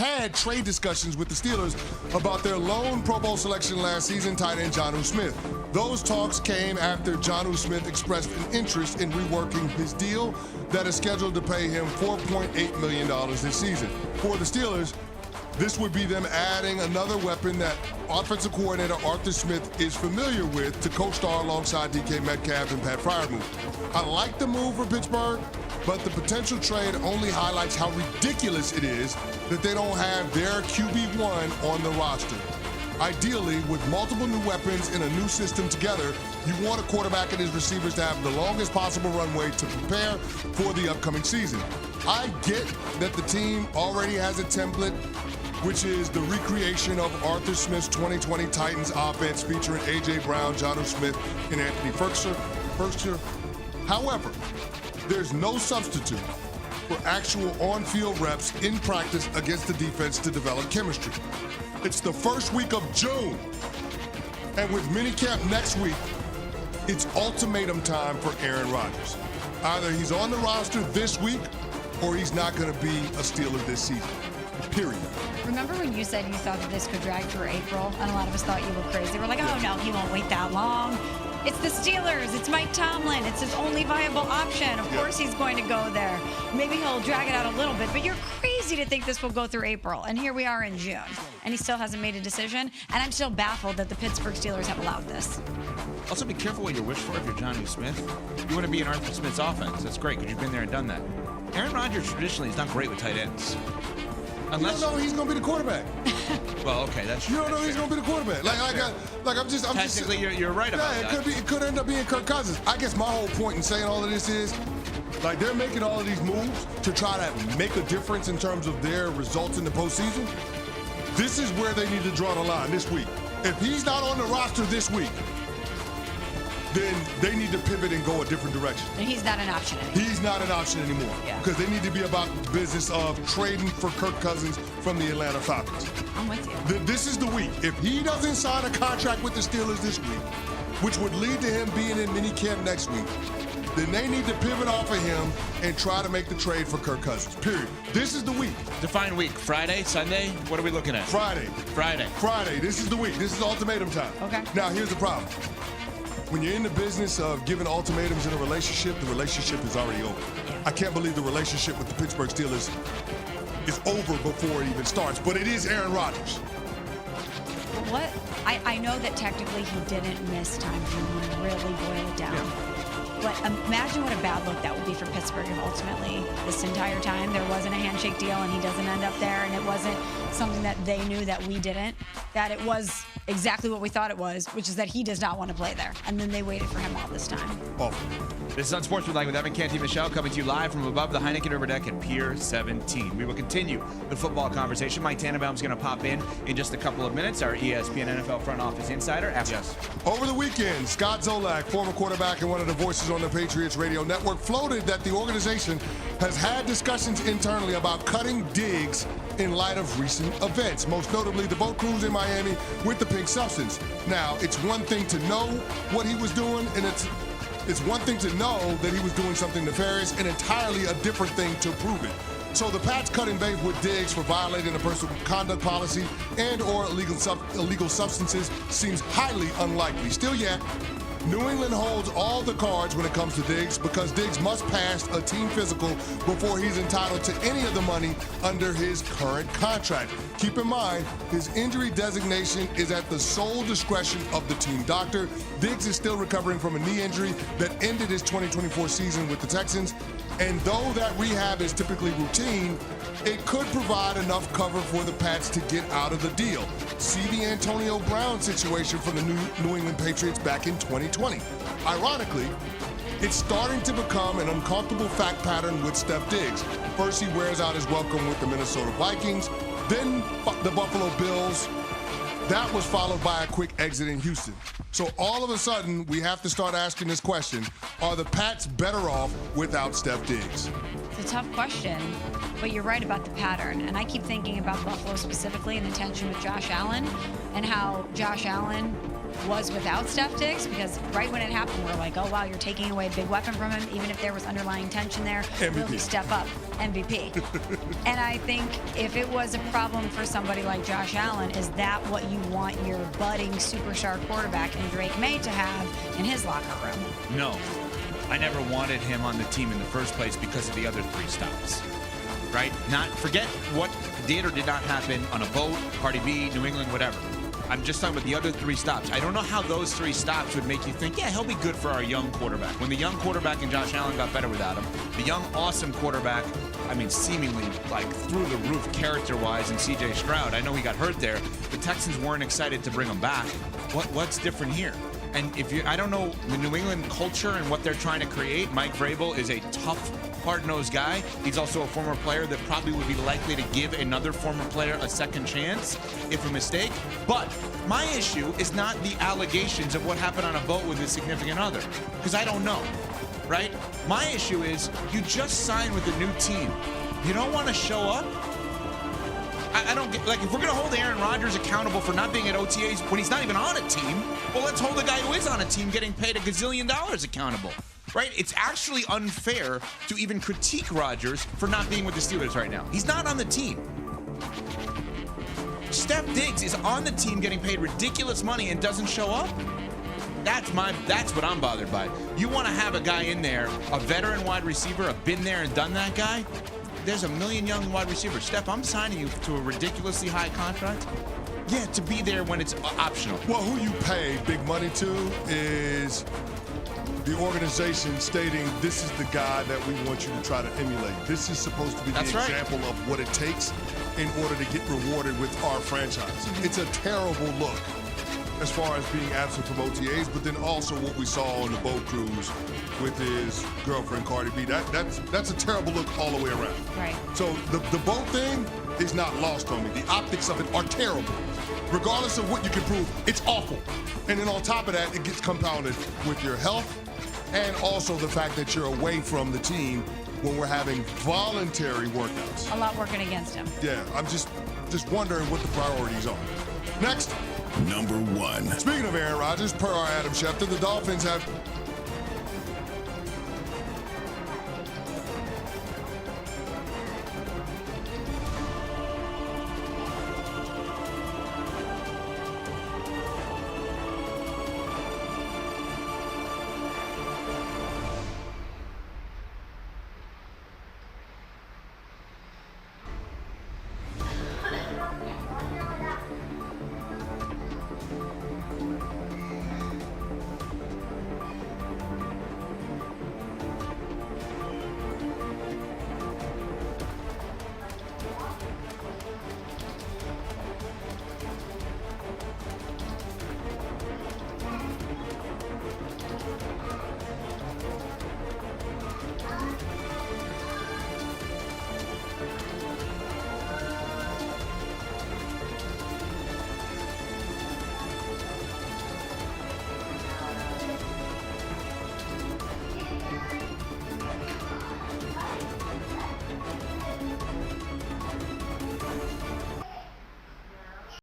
had trade discussions with the Steelers about their lone Pro Bowl selection last season, tight end Jonnu Smith. Those talks came after Jonnu Smith expressed an interest in reworking his deal that is scheduled to pay him $4.8 million this season. For the Steelers, this would be them adding another weapon that offensive coordinator Arthur Smith is familiar with to co-star alongside DK Metcalf and Pat Freiermuth. I like the move for Pittsburgh, but the potential trade only highlights how ridiculous it is that they don't have their QB1 on the roster. Ideally, with multiple new weapons in a new system together, you want a quarterback and his receivers to have the longest possible runway to prepare for the upcoming season. I get that the team already has a template, which is the recreation of Arthur Smith's 2020 Titans offense featuring A.J. Brown, Jonnu Smith, and Anthony Firkser. However, there's no substitute for actual on-field reps in practice against the defense to develop chemistry. It's the first week of June, and with minicamp next week, it's ultimatum time for Aaron Rodgers. Either he's on the roster this week, or he's not going to be a Steeler this season. Period. Remember when you said you thought that this could drag through April, and a lot of us thought you were crazy? We're like, oh no, he won't wait that long. It's the Steelers. It's Mike Tomlin. It's his only viable option. Of course he's going to go there. Maybe he'll drag it out a little bit, but you're crazy to think this will go through April. And here we are in June, and he still hasn't made a decision. And I'm still baffled that the Pittsburgh Steelers have allowed this. Also, be careful what you wish for if you're Jonnu Smith. You want to be in Arthur Smith's offense. That's great because you've been there and done that. Aaron Rodgers traditionally is not great with tight ends. Unless you don't know he's going to be the quarterback. Well, okay, that's true. You don't know he's going to be the quarterback. I'm just. Technically, you're right about that. It could end up being Kirk Cousins. I guess my whole point in saying all of this is, like, they're making all of these moves to try to make a difference in terms of their results in the postseason. This is where they need to draw the line this week. If he's not on the roster this week, then they need to pivot and go a different direction. And he's not an option anymore. He's not an option anymore. Because they need to be about the business of trading for Kirk Cousins from the Atlanta Falcons. I'm with you. This is the week. If he doesn't sign a contract with the Steelers this week, which would lead to him being in minicamp next week, then they need to pivot off of him and try to make the trade for Kirk Cousins, period. This is the week. Define week. Friday, Sunday? What are we looking at? Friday. This is the week. This is ultimatum time. Okay. Now, here's the problem. When you're in the business of giving ultimatums in a relationship, the relationship is already over. I can't believe the relationship with the Pittsburgh Steelers is over before it even starts, but it is Aaron Rodgers. What? I know that technically he didn't miss time when you really boil it down. But imagine what a bad look that would be for Pittsburgh if ultimately this entire time there wasn't a handshake deal and he doesn't end up there and it wasn't something that they knew that we didn't, that it was exactly what we thought it was, which is that he does not want to play there. And then they waited for him all this time. This is Unsportsmanlike with Evan Canty and Michelle, coming to you live from above the Heineken River Deck at Pier 17. We will continue the football conversation. Mike Tannenbaum's going to pop in just a couple of minutes, our ESPN NFL front office insider. Yes. Over the weekend, Scott Zolak, former quarterback and one of the voices on the Patriots radio network, floated that the organization has had discussions internally about cutting Diggs in light of recent events, most notably the boat cruise in Miami with the pink substance. Now, it's one thing to know what he was doing, and it's one thing to know that he was doing something nefarious, and entirely a different thing to prove it. So the Pats cutting bait with Diggs for violating a personal conduct policy and or illegal substances seems highly unlikely. Still yet, New England holds all the cards when it comes to Diggs because Diggs must pass a team physical before he's entitled to any of the money under his current contract. Keep in mind, his injury designation is at the sole discretion of the team doctor. Diggs is still recovering from a knee injury that ended his 2024 season with the Texans. And though that rehab is typically routine, it could provide enough cover for the Pats to get out of the deal. See the Antonio Brown situation from the New England Patriots back in 2020. Ironically, it's starting to become an uncomfortable fact pattern with Steph Diggs. First, he wears out his welcome with the Minnesota Vikings, then the Buffalo Bills. That was followed by a quick exit in Houston. So all of a sudden, we have to start asking this question: are the Pats better off without Steph Diggs? It's a tough question. But you're right about the pattern. And I keep thinking about Buffalo specifically and the tension with Josh Allen and how Josh Allen was without Steph Diggs, because right when it happened, we're like, oh, wow, you're taking away a big weapon from him. Even if there was underlying tension there, will he step up? MVP. And I think if it was a problem for somebody like Josh Allen, is that what you want your budding superstar quarterback in Drake May to have in his locker room? No. I never wanted him on the team in the first place because of the other 3 stops. Right? Forget what did or did not happen on a boat, Cardi B, New England, whatever. I'm just talking about the other 3 stops. I don't know how those 3 stops would make you think, yeah, he'll be good for our young quarterback. When the young quarterback and Josh Allen got better without him, the young, awesome quarterback, I mean, seemingly like through the roof character-wise, and C.J. Stroud, I know he got hurt there. The Texans weren't excited to bring him back. What's different here? And I don't know the New England culture and what they're trying to create. Mike Vrabel is a tough, hard-nosed guy. He's also a former player that probably would be likely to give another former player a second chance if a mistake. But my issue is not the allegations of what happened on a boat with a significant other, because I don't know, right? My issue is you just signed with a new team. You don't want to show up? I don't get, like, if we're going to hold Aaron Rodgers accountable for not being at OTAs when he's not even on a team, well, let's hold the guy who is on a team getting paid $1 gazillion accountable, right? It's actually unfair to even critique Rodgers for not being with the Steelers right now. He's not on the team. Steph Diggs is on the team getting paid ridiculous money and doesn't show up. That's what I'm bothered by. You want to have a guy in there, a veteran wide receiver, a been there and done that guy. There's a million young wide receivers. Steph, I'm signing you to a ridiculously high contract. Yeah, to be there when it's optional. Well, who you pay big money to is the organization stating this is the guy that we want you to try to emulate. This is supposed to be the example of what it takes in order to get rewarded with our franchise. It's a terrible look as far as being absent from OTAs, but then also what we saw on the boat cruise with his girlfriend Cardi B. That's a terrible look all the way around. Right. So the boat thing is not lost on me. The optics of it are terrible. Regardless of what you can prove, it's awful. And then on top of that, it gets compounded with your health and also the fact that you're away from the team when we're having voluntary workouts. A lot working against him. Yeah, I'm just wondering what the priorities are. Next. Number 1. Speaking of Aaron Rodgers, per our Adam Schefter, the Dolphins have